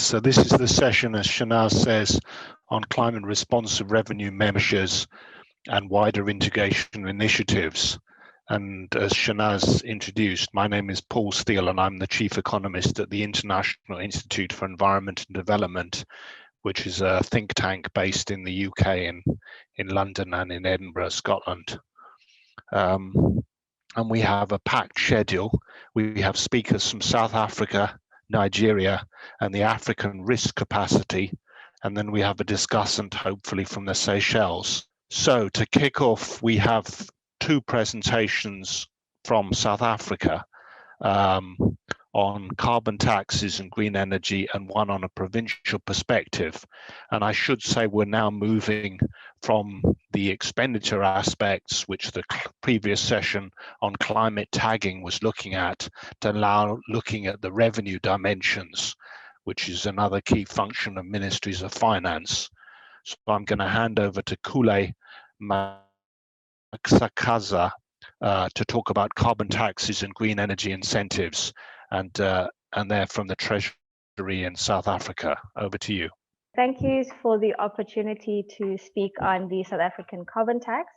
So this is the session, as Shanaz says, on climate responsive revenue measures and wider integration initiatives. And as Shanaz introduced, my name is Paul Steele, and I'm the Chief Economist at the International Institute for Environment and Development, which is a think tank based in the UK, in London and in Edinburgh, Scotland. And we have a packed schedule. We have speakers from South Africa, Nigeria, and the African risk capacity. And then we have a discussant, hopefully from the Seychelles. So to kick off, we have two presentations from South Africa on carbon taxes and green energy, and one on a provincial perspective. And I should say we're now moving from the expenditure aspects, which the previous session on climate tagging was looking at, to now looking at the revenue dimensions, which is another key function of ministries of finance. So I'm going to hand over to Kule Maksakaza to talk about carbon taxes and green energy incentives, and they're from the Treasury in South Africa. Over to you. Thank you for the opportunity to speak on the South African carbon tax.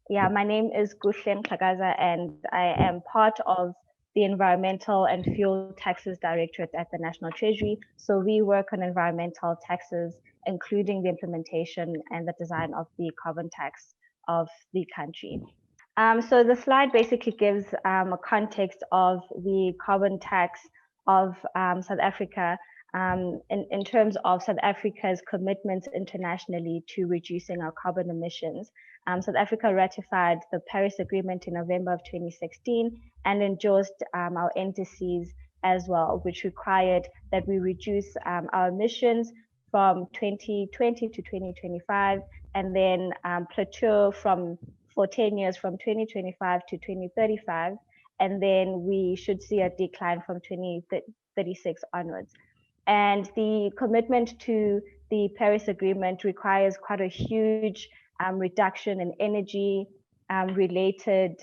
Yeah, my name is Gushen Klagaza, and I am part of the Environmental and Fuel Taxes Directorate at the National Treasury. So we work on environmental taxes, including the implementation and the design of the carbon tax of the country. So the slide basically gives a context of the carbon tax of South Africa in terms of South Africa's commitments internationally to reducing our carbon emissions. South Africa ratified the Paris Agreement in November of 2016 and endorsed our indices as well, which required that we reduce our emissions from 2020 to 2025, and then plateau for 10 years from 2025 to 2035, and then we should see a decline from 2036 onwards. And the commitment to the Paris Agreement requires quite a huge reduction in energy related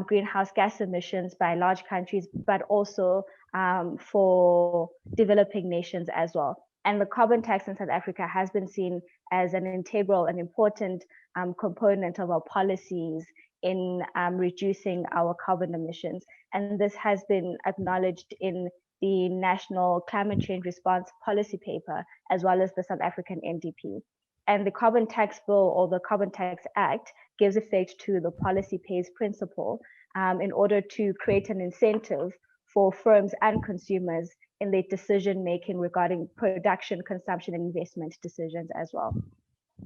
greenhouse gas emissions by large countries, but also for developing nations as well. And the carbon tax in South Africa has been seen as an integral and important component of our policies in reducing our carbon emissions. And this has been acknowledged in the National Climate Change Response Policy Paper, as well as the South African NDP. And the Carbon Tax Bill, or the Carbon Tax Act, gives effect to the policy pays principle in order to create an incentive for firms and consumers in their decision making regarding production, consumption, and investment decisions as well.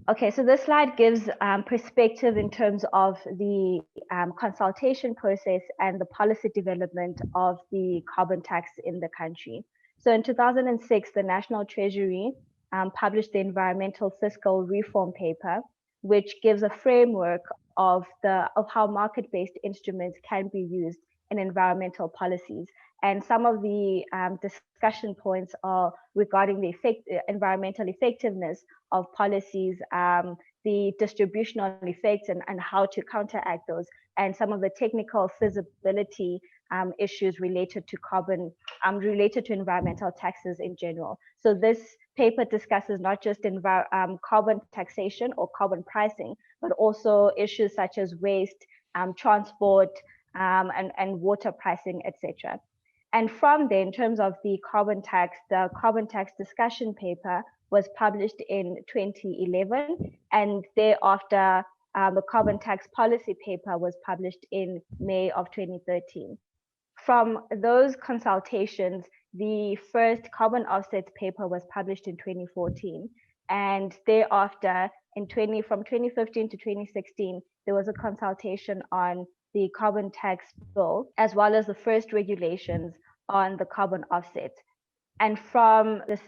Okay, so this slide gives perspective in terms of the consultation process and the policy development of the carbon tax in the country. So in 2006, the National Treasury published the Environmental Fiscal Reform Paper, which gives a framework of how market-based instruments can be used in environmental policies. And some of the discussion points are regarding the environmental effectiveness of policies, the distributional effects and how to counteract those, and some of the technical feasibility issues related to related to environmental taxes in general. So this paper discusses not just carbon taxation or carbon pricing, but also issues such as waste, transport, and water pricing, etc. And from there, in terms of the carbon tax discussion paper was published in 2011, and thereafter the carbon tax policy paper was published in May of 2013. From those consultations, the first carbon offsets paper was published in 2014, and thereafter, from 2015 to 2016, there was a consultation on the carbon tax bill, as well as the first regulations on the carbon offset. And from this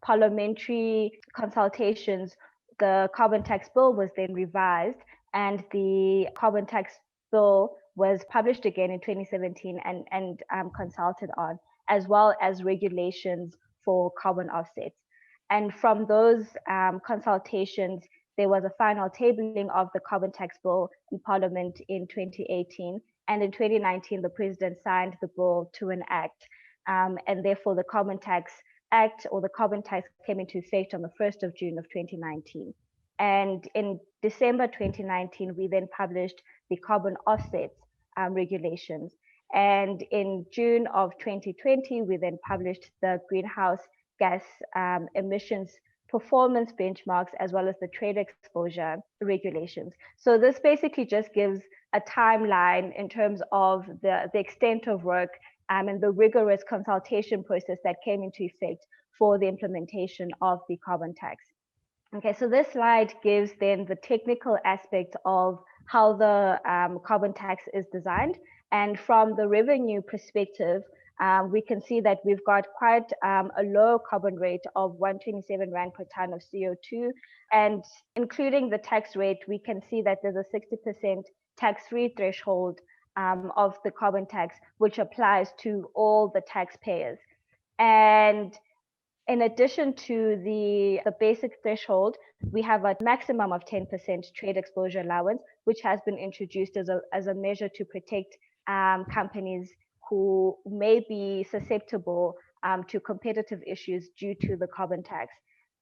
parliamentary consultations, the carbon tax bill was then revised, and the carbon tax bill was published again in 2017 and consulted on, as well as regulations for carbon offsets. And from those consultations, there was a final tabling of the carbon tax bill in Parliament in 2018. And in 2019, the President signed the bill to enact. And therefore, the carbon tax Act or the carbon tax came into effect on the 1st of June of 2019. And in December 2019, we then published the carbon offsets regulations. And in June of 2020, we then published the greenhouse gas emissions performance benchmarks, as well as the trade exposure regulations. So this basically just gives a timeline in terms of the extent of work and the rigorous consultation process that came into effect for the implementation of the carbon tax. Okay, so this slide gives then the technical aspect of how the carbon tax is designed. And from the revenue perspective, we can see that we've got quite a low carbon rate of 127 Rand per ton of CO2. And including the tax rate, we can see that there's a 60% tax-free threshold of the carbon tax, which applies to all the taxpayers. And in addition to the basic threshold, we have a maximum of 10% trade exposure allowance, which has been introduced as a measure to protect companies who may be susceptible to competitive issues due to the carbon tax,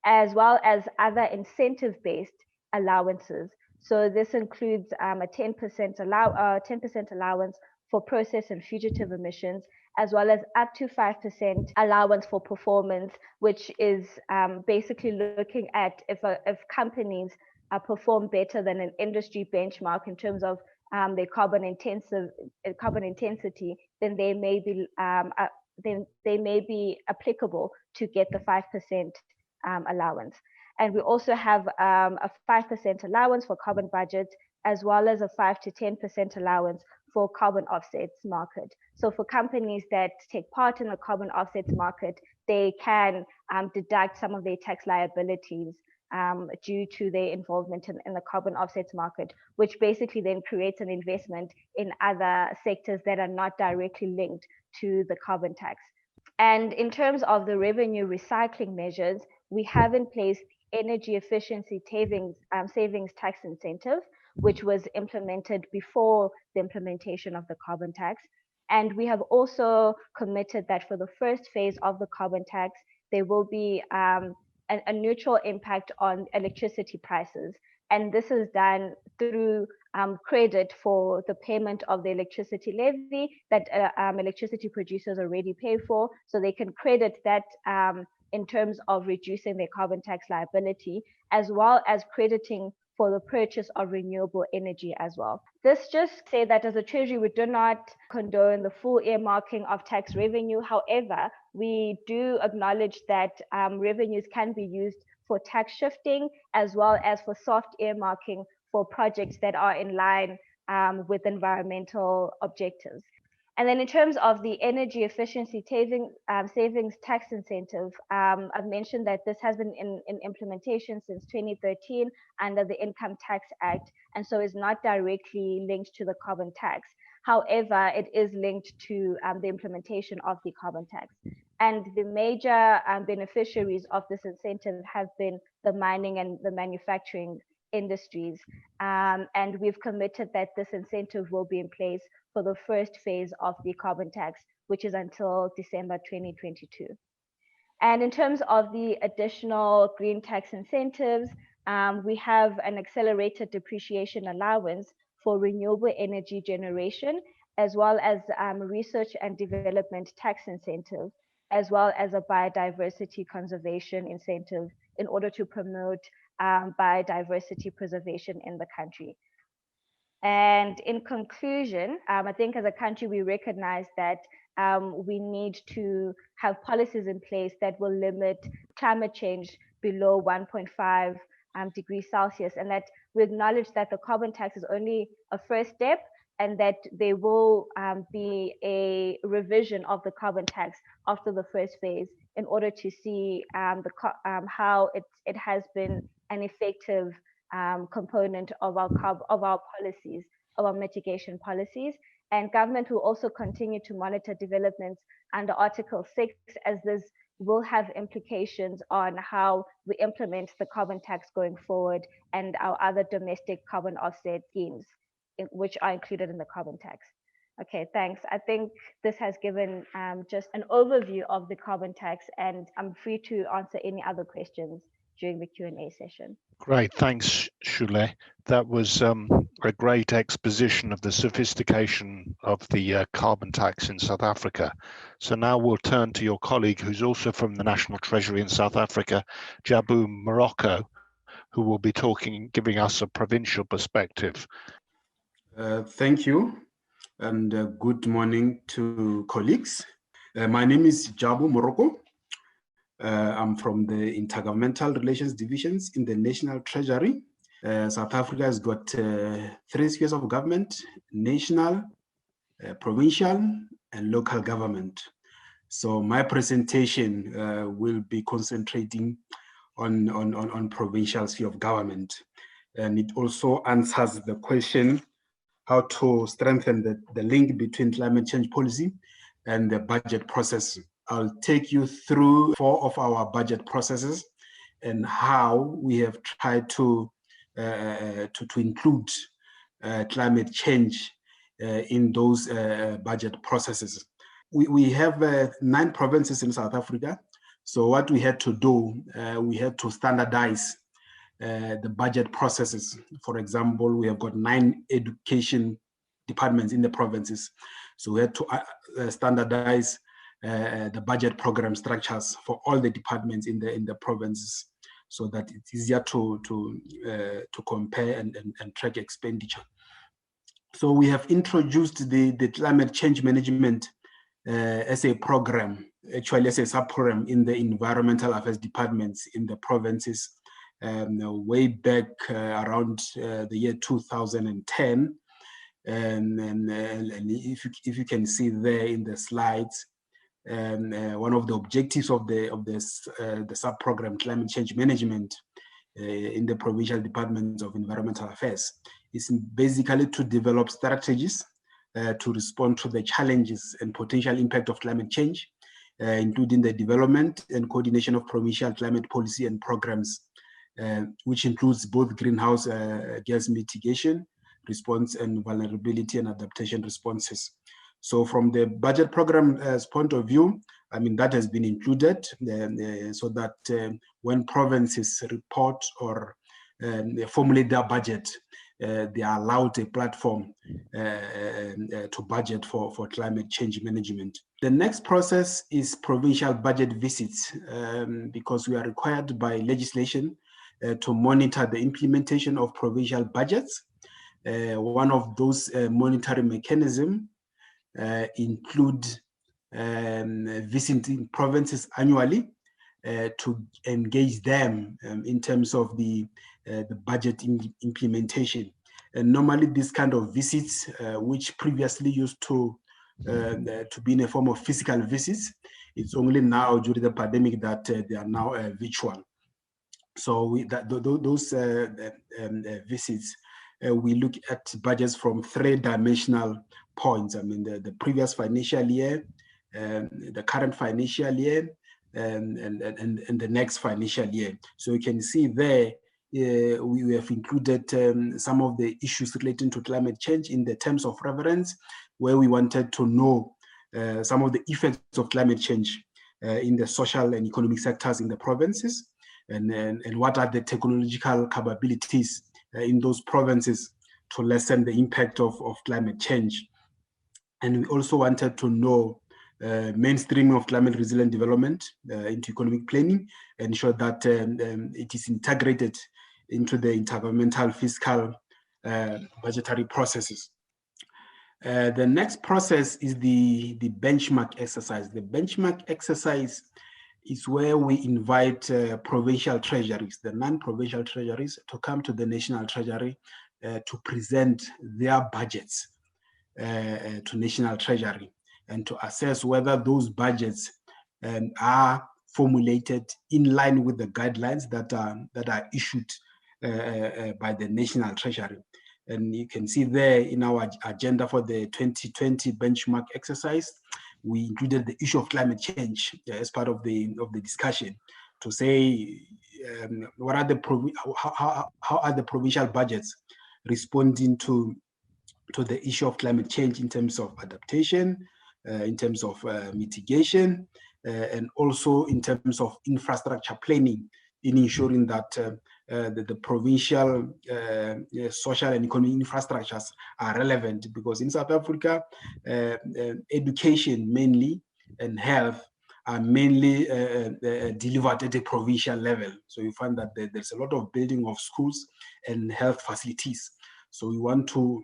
as well as other incentive-based allowances. So this includes a 10% allowance for process and fugitive emissions, as well as up to 5% allowance for performance, which is basically looking at if companies perform better than an industry benchmark in terms of their carbon intensity, then they may be applicable to get the 5% allowance. And we also have a 5% allowance for carbon budget, as well as a 5 to 10% allowance for carbon offsets market. So for companies that take part in the carbon offsets market, they can deduct some of their tax liabilities due to their involvement in the carbon offsets market, which basically then creates an investment in other sectors that are not directly linked to the carbon tax. And in terms of the revenue recycling measures, we have in place energy efficiency savings tax incentive, which was implemented before the implementation of the carbon tax. And we have also committed that for the first phase of the carbon tax, there will be a neutral impact on electricity prices. And this is done through credit for the payment of the electricity levy that electricity producers already pay for. So they can credit that in terms of reducing their carbon tax liability, as well as crediting for the purchase of renewable energy as well. This just say that as a Treasury, we do not condone the full earmarking of tax revenue. However, we do acknowledge that revenues can be used for tax shifting, as well as for soft earmarking for projects that are in line with environmental objectives. And then in terms of the energy efficiency savings tax incentive, I've mentioned that this has been in implementation since 2013 under the Income Tax Act, and so is not directly linked to the carbon tax. However, it is linked to the implementation of the carbon tax. And the major beneficiaries of this incentive have been the mining and the manufacturing industries. And we've committed that this incentive will be in place for the first phase of the carbon tax, which is until December 2022. And in terms of the additional green tax incentives, we have an accelerated depreciation allowance for renewable energy generation, as well as research and development tax incentive, as well as a biodiversity conservation incentive in order to promote biodiversity preservation in the country. And in conclusion, I think as a country, we recognize that we need to have policies in place that will limit climate change below 1.5 degrees Celsius, and that we acknowledge that the carbon tax is only a first step, and that there will be a revision of the carbon tax after the first phase in order to see how it has been an effective component of our policies, of our mitigation policies. And government will also continue to monitor developments under Article 6, as this will have implications on how we implement the carbon tax going forward and our other domestic carbon offset schemes, which are included in the carbon tax. Okay, thanks. I think this has given just an overview of the carbon tax, and I'm free to answer any other questions during the Q&A session. Great, thanks, Shule. That was a great exposition of the sophistication of the carbon tax in South Africa. So now we'll turn to your colleague who's also from the National Treasury in South Africa, Jabu Morocco, who will be giving us a provincial perspective. Thank you, and good morning to colleagues. My name is Jabu Morocco. I'm from the Intergovernmental Relations Divisions in the National Treasury. South Africa has got 3 spheres of government: national, provincial, and local government. So my presentation will be concentrating on provincial sphere of government. And it also answers the question how to strengthen the link between climate change policy and the budget process. I'll take you through 4 of our budget processes and how we have tried to include climate change in those budget processes. We have 9 provinces in South Africa. So what we had to do, we had to standardize the budget processes. For example, we have got 9 education departments in the provinces. So we had to standardize the budget program structures for all the departments in the provinces, so that it's easier to compare and track expenditure. So we have introduced the climate change management as a program, actually as a sub-program in the environmental affairs departments in the provinces way back around the year 2010. And if you can see there in the slides, one of the objectives of the sub-program climate change management in the provincial departments of environmental affairs is basically to develop strategies to respond to the challenges and potential impact of climate change, including the development and coordination of provincial climate policy and programs, which includes both greenhouse gas mitigation response and vulnerability and adaptation responses. So from the budget program's point of view, I mean, that has been included so that when provinces report or formulate their budget, they are allowed a platform to budget for climate change management. The next process is provincial budget visits, because we are required by legislation to monitor the implementation of provincial budgets. One of those monitoring mechanisms include visiting provinces annually to engage them in terms of the budget implementation. And normally these kind of visits, which previously used to be in a form of physical visits, it's only now during the pandemic that they are now virtual. So those visits, we look at budgets from 3-dimensional points. I mean, the previous financial year, the current financial year, and the next financial year. So you can see there, we have included some of the issues relating to climate change in the terms of reference, where we wanted to know some of the effects of climate change in the social and economic sectors in the provinces, and what are the technological capabilities in those provinces to lessen the impact of climate change. And we also wanted to know mainstreaming of climate resilient development into economic planning, and ensure that it is integrated into the intergovernmental fiscal budgetary processes. The next process is the benchmark exercise. The benchmark exercise is where we invite provincial treasuries, the non-provincial treasuries, to come to the National Treasury to present their budgets to National Treasury, and to assess whether those budgets are formulated in line with the guidelines that are issued by the National Treasury. And you can see there in our agenda for the 2020 benchmark exercise, we included the issue of climate change as part of the discussion, to say how are the provincial budgets responding to the issue of climate change in terms of adaptation, in terms of mitigation, and also in terms of infrastructure planning, in ensuring that the provincial social and economic infrastructures are relevant, because in South Africa, education mainly and health are mainly delivered at a provincial level. So you find that there's a lot of building of schools and health facilities. So we want to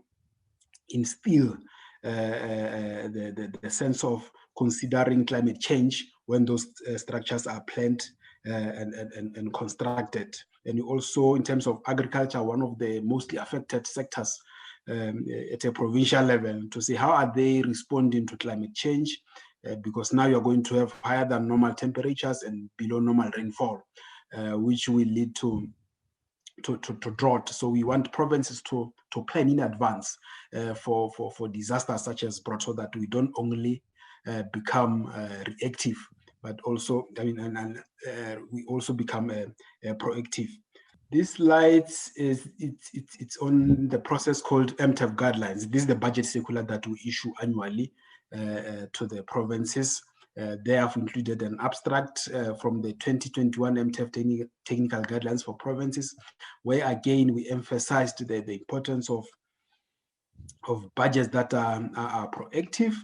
instill the sense of considering climate change when those structures are planned and constructed. And also in terms of agriculture, one of the mostly affected sectors at a provincial level, to see how are they responding to climate change, because now you're going to have higher than normal temperatures and below normal rainfall, which will lead to drought. So we want provinces to plan in advance for disasters such as drought, so that we don't only become reactive, but also, we also become proactive. This slide it's on the process called MTEF guidelines. This is the budget circular that we issue annually to the provinces. They have included an abstract from the 2021 MTEF technical guidelines for provinces, where again we emphasized the importance of budgets that are proactive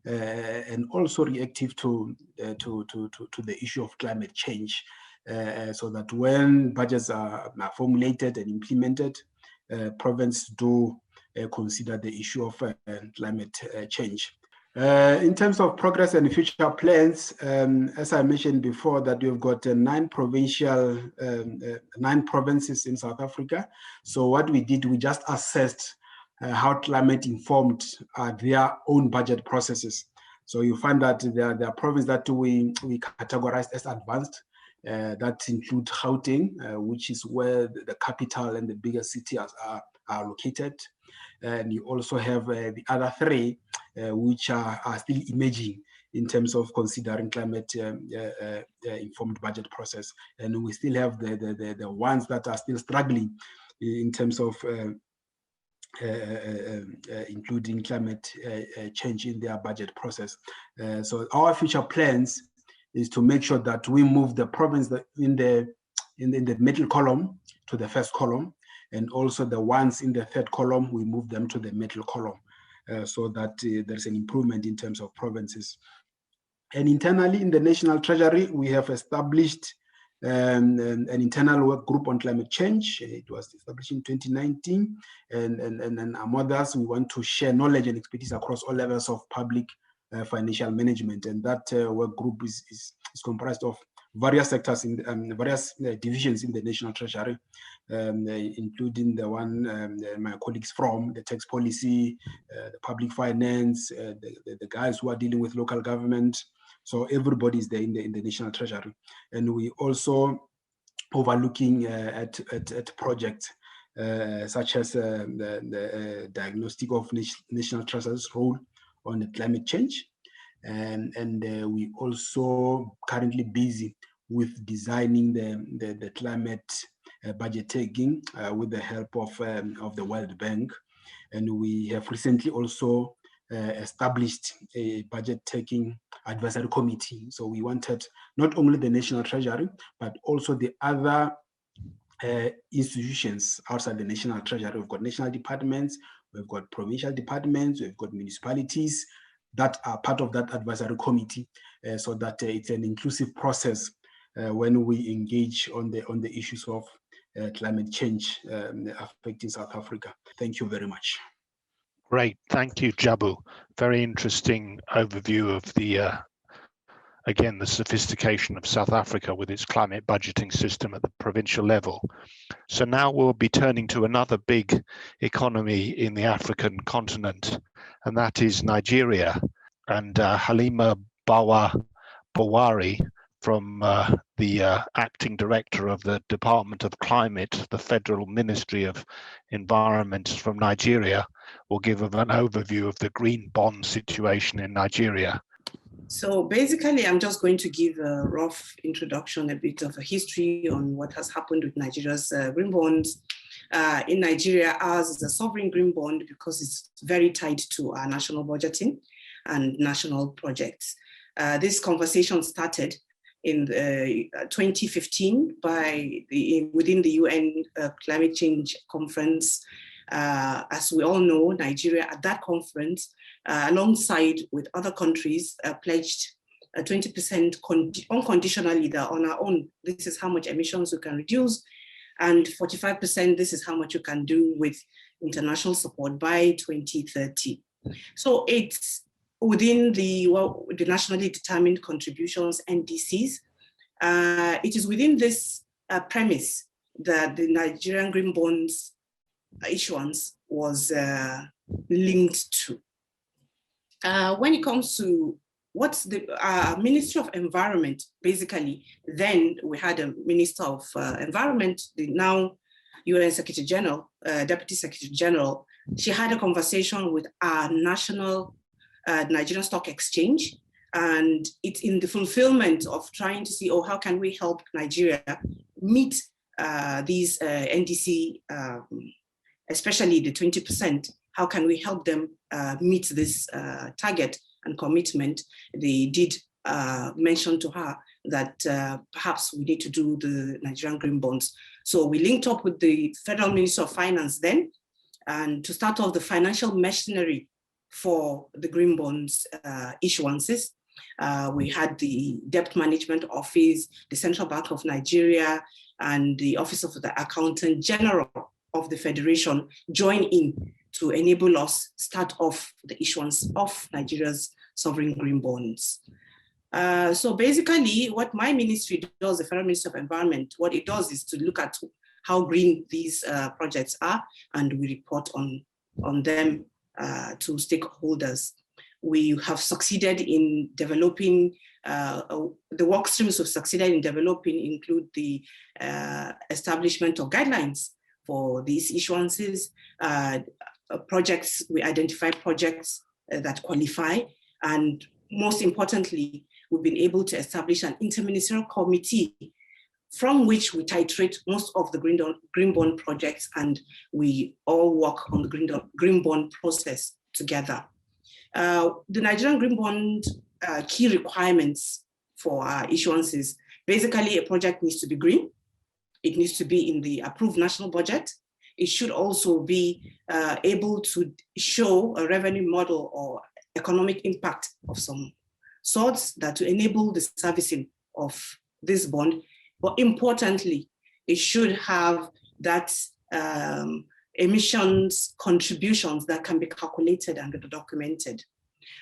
and also reactive to the issue of climate change, so that when budgets are formulated and implemented, provinces do consider the issue of climate change. In terms of progress and future plans, as I mentioned before, that we've got 9 provincial, 9 provinces in South Africa. So what we did, we just assessed how climate informed their own budget processes. So you find that there are provinces that we categorized as advanced. That include Gauteng, which is where the capital and the biggest cities are located. And you also have the other 3, which are still emerging in terms of considering climate informed budget process. And we still have the ones that are still struggling in terms of including climate change in their budget process. So our future plans is to make sure that we move the province in the middle column to the first column, and also the ones in the third column, we move them to the middle column, so that there's an improvement in terms of provinces. And internally in the National Treasury, we have established an internal work group on climate change. It was established in 2019, and among others, we want to share knowledge and expertise across all levels of public financial management. And that work group is comprised of various sectors in various divisions in the National Treasury, including the one my colleagues from the tax policy, the public finance, the guys who are dealing with local government. So everybody is there in the National Treasury. And we also overlooking at projects such as the diagnostic of National Treasury's role on the climate change. And we also currently busy with designing the climate budget taking with the help of the World Bank. And we have recently also established a budget taking advisory committee. So we wanted not only the National Treasury, but also the other institutions outside the National Treasury. We've got national departments, we've got provincial departments, we've got municipalities that are part of that advisory committee, so that it's an inclusive process when we engage on the issues of climate change affecting South Africa. Thank you very much. Great, thank you, Jabu. Very interesting overview of the, again, the sophistication of South Africa with its climate budgeting system at the provincial level. So now we'll be turning to another big economy in the African continent, and that is Nigeria. And Halima Bawari, from the acting director of the Department of Climate, the Federal Ministry of Environment from Nigeria, will give an overview of the green bond situation in Nigeria. So basically, I'm just going to give a rough introduction, a bit of a history on what has happened with Nigeria's green bonds. In Nigeria, ours is a sovereign green bond because it's very tied to our national budgeting and national projects. This conversation started in 2015 within the UN Climate Change Conference. As we all know, Nigeria at that conference, alongside with other countries, pledged 20% unconditionally that on our own, this is how much emissions we can reduce, and 45%, this is how much you can do with international support by 2030. So it's within the nationally determined contributions, NDCs. It is within this premise that the Nigerian Green Bonds issuance was linked to. When it comes to what's the Ministry of Environment, basically, then we had a Minister of Environment, the now UN Secretary General, Deputy Secretary General. She had a conversation with our national Nigerian Stock Exchange, and it's in the fulfillment of trying to see, how can we help Nigeria meet these NDC, especially the 20%, how can we help them meet this target and commitment? They did mention to her that perhaps we need to do the Nigerian Green Bonds. So we linked up with the Federal Ministry of Finance then, and to start off the financial machinery for the Green Bonds issuances. We had the Debt Management Office, the Central Bank of Nigeria, and the Office of the Accountant General of the Federation join in to enable us start off the issuance of Nigeria's sovereign green bonds. So basically what my ministry does, the Federal Ministry of Environment, what it does is to look at how green these projects are, and we report on them to stakeholders. We have succeeded in developing, the work streams we've succeeded in developing include the establishment of guidelines for these issuances, projects, we identify projects that qualify, and most importantly, we've been able to establish an interministerial committee from which we titrate most of the green bond projects, and we all work on the green bond process together. The Nigerian Green Bond key requirements for our issuances, basically a project needs to be green, it needs to be in the approved national budget, it should also be able to show a revenue model or economic impact of some sorts that to enable the servicing of this bond. But importantly, it should have that emissions contributions that can be calculated and documented.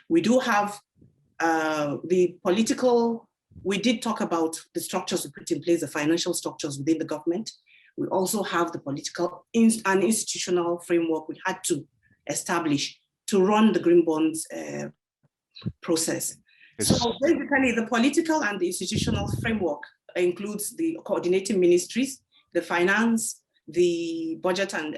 We do have the political, we did talk about the structures we put in place, the financial structures within the government. We also have the political and institutional framework we had to establish to run the green bonds process. Yes. So basically the political and the institutional framework includes the coordinating ministries, the finance, the budget and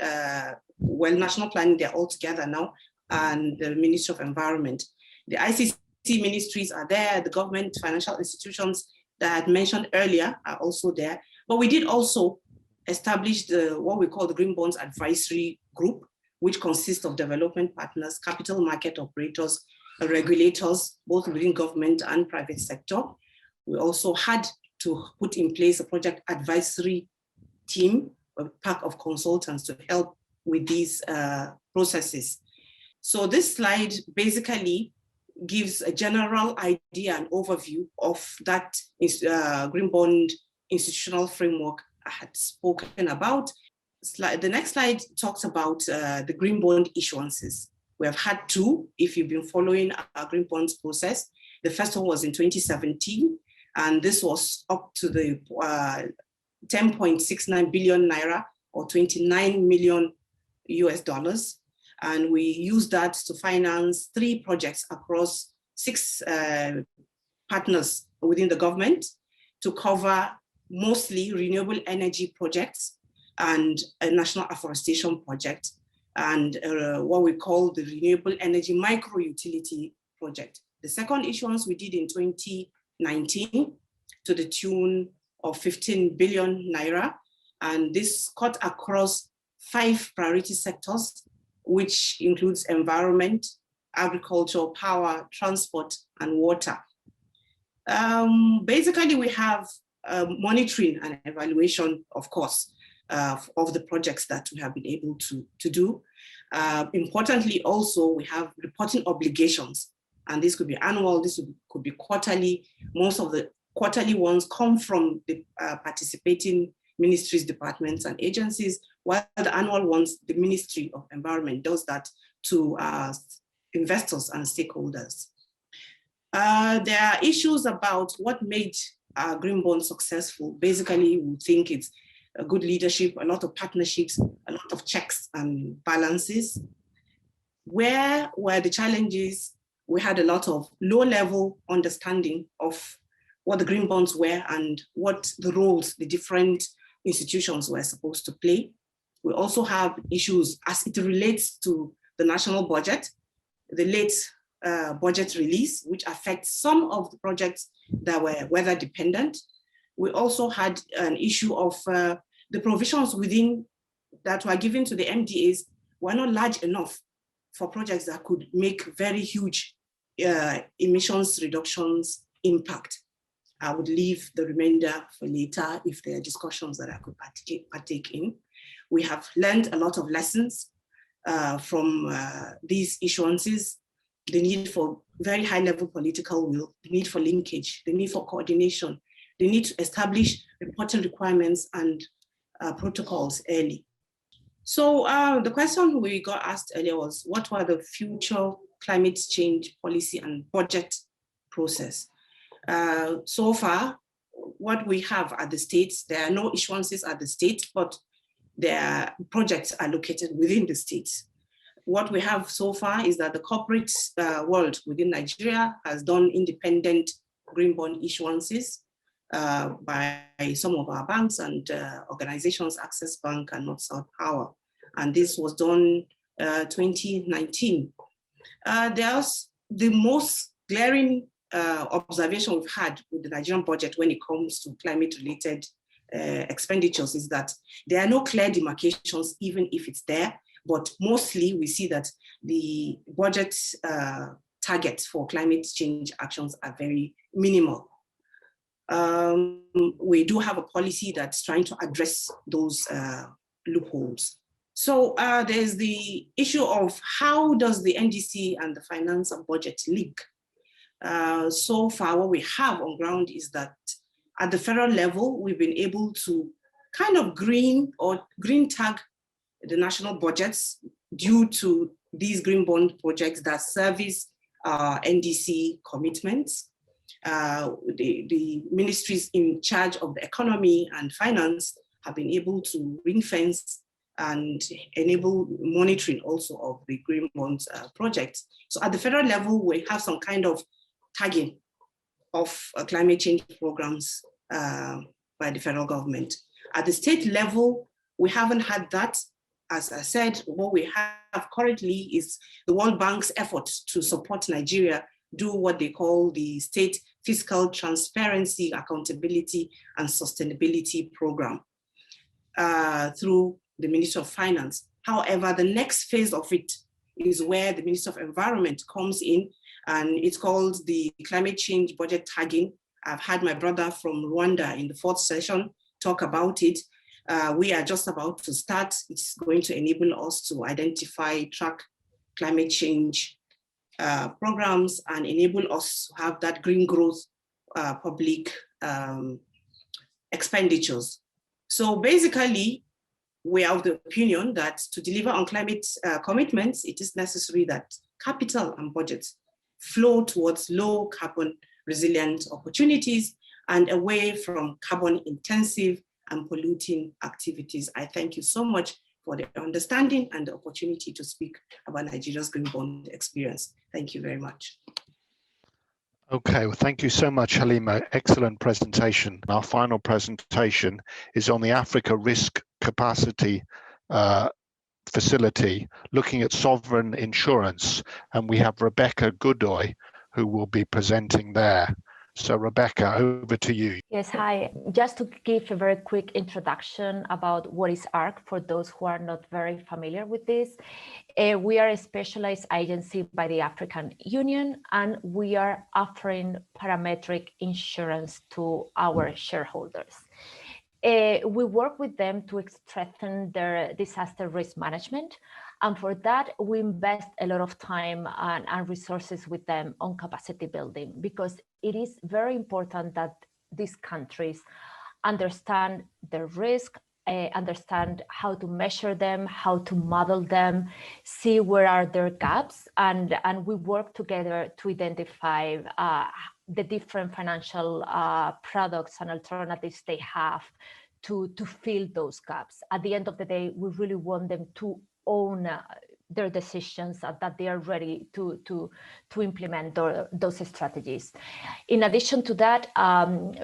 national planning, they're all together now, and the Ministry of Environment. The ICC ministries are there, the government financial institutions that I had mentioned earlier are also there, but we did also establish what we call the Green Bonds Advisory Group, which consists of development partners, capital market operators, regulators, both within government and private sector. We also had to put in place a project advisory team, a pack of consultants to help with these processes. So this slide basically gives a general idea and overview of that green bond institutional framework I had spoken about. The next slide talks about the green bond issuances. We have had two, if you've been following our green bonds process. The first one was in 2017, and this was up to the 10.69 billion naira or 29 million US dollars. And we used that to finance 3 projects across 6 partners within the government to cover mostly renewable energy projects and a national afforestation project, and what we call the renewable energy micro utility project. The second issuance we did in 2019 to the tune of 15 billion naira, and this cut across 5 priority sectors, which includes environment, agriculture, power, transport, and water. Basically, we have monitoring and evaluation, of course, of the projects that we have been able to do. Importantly, also, we have reporting obligations, and this could be annual, this could be quarterly. Most of the quarterly ones come from the participating ministries, departments, and agencies, while the annual ones, the Ministry of Environment does that to investors and stakeholders. There are issues about what made Green Bond successful. Basically, we think it's a good leadership, a lot of partnerships, a lot of checks and balances. Where were the challenges? We had a lot of low-level understanding of what the green bonds were and what the roles the different institutions were supposed to play. We also have issues as it relates to the national budget, the late budget release, which affects some of the projects that were weather dependent. We also had an issue of the provisions within that were given to the MDAs were not large enough for projects that could make very huge emissions reductions impact. I would leave the remainder for later if there are discussions that I could partake in. We have learned a lot of lessons from these issuances, the need for very high level political will, the need for linkage, the need for coordination, the need to establish reporting requirements and protocols early. So the question we got asked earlier was, what were the future climate change policy and budget process? So far, what we have at the states, there are no issuances at the state, but their projects are located within the states. What we have so far is that the corporate world within Nigeria has done independent green bond issuances by some of our banks and organizations, Access Bank and North South Power. And this was done 2019. There's the most glaring observation we've had with the Nigerian budget when it comes to climate-related expenditures is that there are no clear demarcations, even if it's there, but mostly we see that the budget targets for climate change actions are very minimal. We do have a policy that's trying to address those loopholes. So there's the issue of how does the NDC and the finance and budget link? So far, what we have on ground is that at the federal level, we've been able to kind of green tag the national budgets due to these green bond projects that service NDC commitments. The ministries in charge of the economy and finance have been able to ring fence and enable monitoring also of the green bonds projects. So at the federal level, we have some kind of tagging of climate change programs by the federal government. At the state level, we haven't had that. As I said, what we have currently is the World Bank's efforts to support Nigeria do what they call the State Fiscal Transparency, Accountability, and Sustainability Program through the Ministry of Finance. However, the next phase of it is where the Ministry of Environment comes in, and it's called the Climate Change Budget Tagging. I've had my brother from Rwanda in the 4th session talk about it. We are just about to start. It's going to enable us to identify, track climate change programs and enable us to have that green growth public expenditures. So basically, we are of the opinion that to deliver on climate commitments, it is necessary that capital and budgets flow towards low carbon resilient opportunities and away from carbon intensive and polluting activities. I thank you so much for the understanding and the opportunity to speak about Nigeria's green bond experience. Thank you very much. Okay, well, thank you so much, Halima. Excellent presentation. Our final presentation is on the Africa Risk Capacity Facility, looking at sovereign insurance. And we have Rebecca Godoy, who will be presenting there. So Rebecca, over to you. Yes, hi. Just to give a very quick introduction about what is ARC for those who are not very familiar with this. We are a specialized agency by the African Union, and we are offering parametric insurance to our shareholders. We work with them to strengthen their disaster risk management. And for that, we invest a lot of time and resources with them on capacity building, because it is very important that these countries understand their risk, understand how to measure them, how to model them, see where are their gaps, and we work together to identify the different financial products and alternatives they have to fill those gaps. At the end of the day, we really want them to own their decisions, that they are ready to implement those strategies. In addition to that,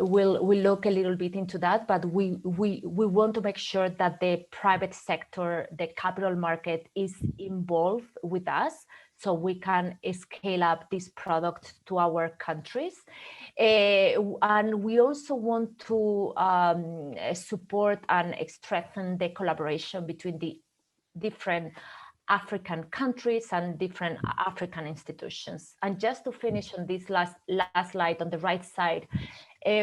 we'll look a little bit into that, but we want to make sure that the private sector, the capital market, is involved with us, so we can scale up this product to our countries. And we also want to support and strengthen the collaboration between the different African countries and different African institutions. And just to finish on this last slide on the right side,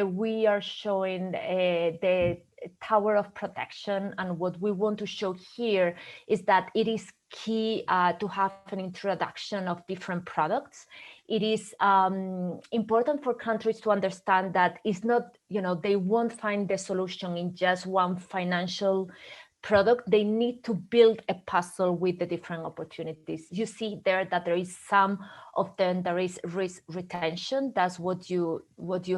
we are showing the tower of protection. And what we want to show here is that it is key to have an introduction of different products. It is important for countries to understand that it's not, they won't find the solution in just one financial product. They need to build a puzzle with the different opportunities. You see there that there is some of them, there is risk retention. That's what you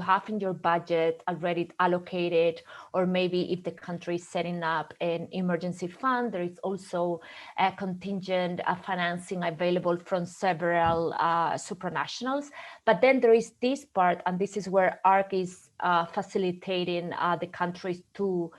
have in your budget already allocated, or maybe if the country is setting up an emergency fund, there is also a contingent financing available from several supranationals. But then there is this part, and this is where ARC is facilitating the countries to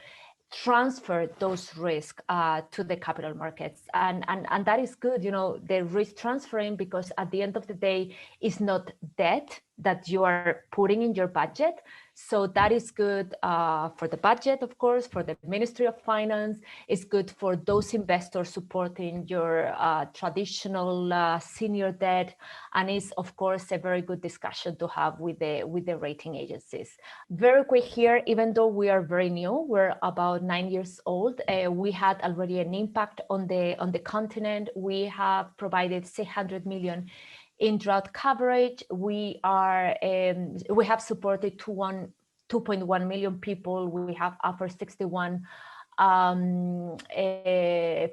transfer those risks to the capital markets, and that is good, the risk transferring, because at the end of the day, it's not debt that you are putting in your budget. So that is good for the budget, of course, for the Ministry of Finance. It's good for those investors supporting your traditional senior debt, and is, of course, a very good discussion to have with the rating agencies. Very quick here, even though we are very new, we're about 9 years old. We had already an impact on the continent. We have provided 600 million in drought coverage. We have supported 2.1 million people. We have offered 61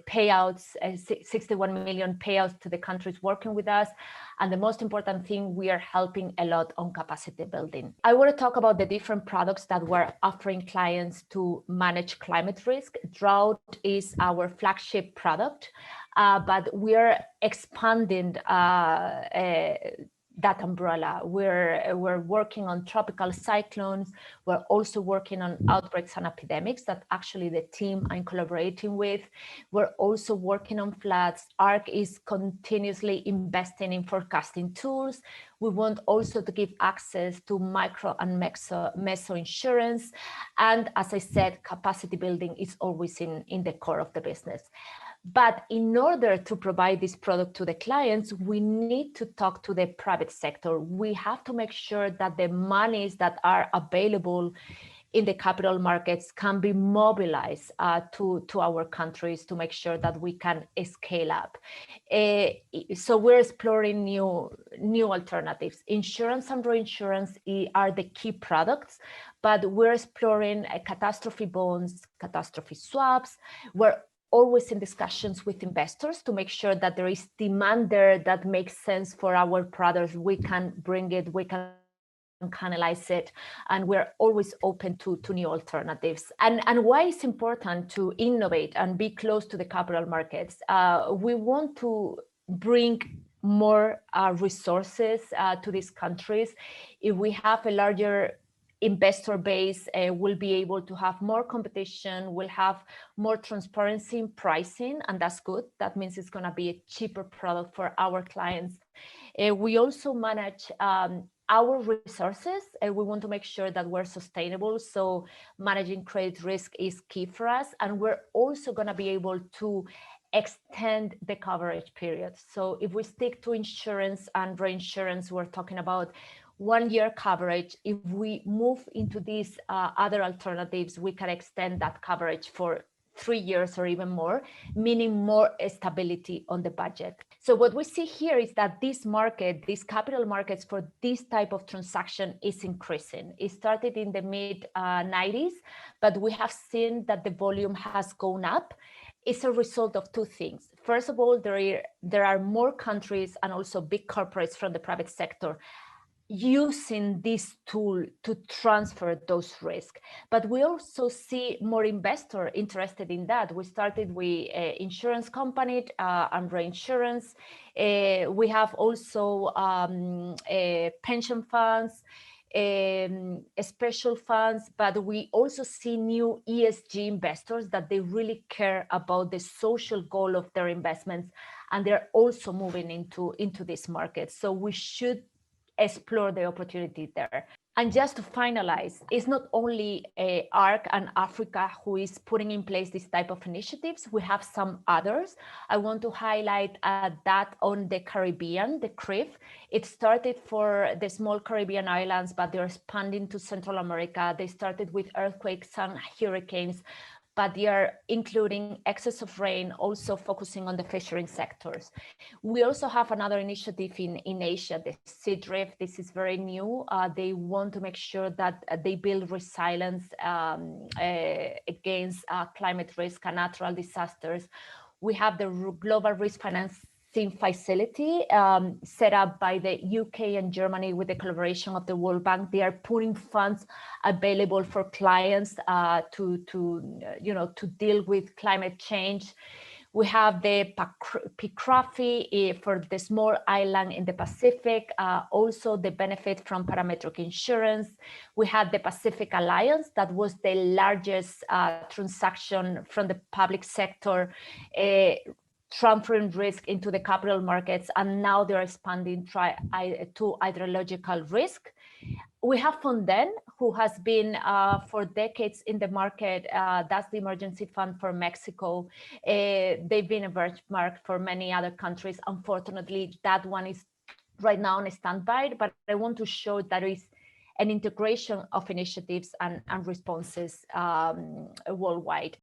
payouts, 61 million payouts to the countries working with us. And the most important thing, we are helping a lot on capacity building. I want to talk about the different products that we're offering clients to manage climate risk. Drought is our flagship product, but we are expanding that umbrella. We're working on tropical cyclones. We're also working on outbreaks and epidemics that actually the team I'm collaborating with. We're also working on floods. ARC is continuously investing in forecasting tools. We want also to give access to micro and meso insurance. And as I said, capacity building is always in the core of the business. But in order to provide this product to the clients, we need to talk to the private sector. We have to make sure that the monies that are available in the capital markets can be mobilized to our countries to make sure that we can scale up. So we're exploring new alternatives. Insurance and reinsurance are the key products, but we're exploring catastrophe bonds, catastrophe swaps. We're always in discussions with investors to make sure that there is demand there that makes sense for our products. We can bring it, we can canalize it, and we're always open to new alternatives. And why it's important to innovate and be close to the capital markets. We want to bring more resources to these countries. If we have a larger investor base, will be able to have more competition, will have more transparency in pricing, and that's good. That means it's going to be a cheaper product for our clients. We also manage our resources, and we want to make sure that we're sustainable. So managing credit risk is key for us. And we're also going to be able to extend the coverage period. So if we stick to insurance and reinsurance, we're talking about 1 year coverage. If we move into these other alternatives, we can extend that coverage for 3 years or even more, meaning more stability on the budget. So what we see here is that this market, these capital markets for this type of transaction is increasing. It started in the mid 90s, but we have seen that the volume has gone up. It's a result of two things. First of all, there are more countries and also big corporates from the private sector using this tool to transfer those risks. But we also see more investors interested in that. We started with insurance company and reinsurance. We have also pension funds, special funds, but we also see new ESG investors that they really care about the social goal of their investments, and they're also moving into this market. So we should explore the opportunity there. And just to finalize, it's not only ARC and Africa who is putting in place this type of initiatives. We have some others. I want to highlight that on the Caribbean, the CRIF. It started for the small Caribbean islands, but they're expanding to Central America. They started with earthquakes and hurricanes, but they are including excess of rain, also focusing on the fishing sectors. We also have another initiative in Asia, the CIDRIF. This is very new. They want to make sure that they build resilience against climate risk and natural disasters. We have the Global Risk Financing Facility set up by the UK and Germany with the collaboration of the World Bank. They are putting funds available for clients to deal with climate change. We have the PICRAFI for the small island in the Pacific, also the benefit from parametric insurance. We had the Pacific Alliance, that was the largest transaction from the public sector, transferring risk into the capital markets, and now they're expanding to hydrological risk. We have Fonden, who has been for decades in the market. That's the emergency fund for Mexico. They've been a benchmark for many other countries. Unfortunately, that one is right now on a standby, but I want to show that there is an integration of initiatives and responses worldwide.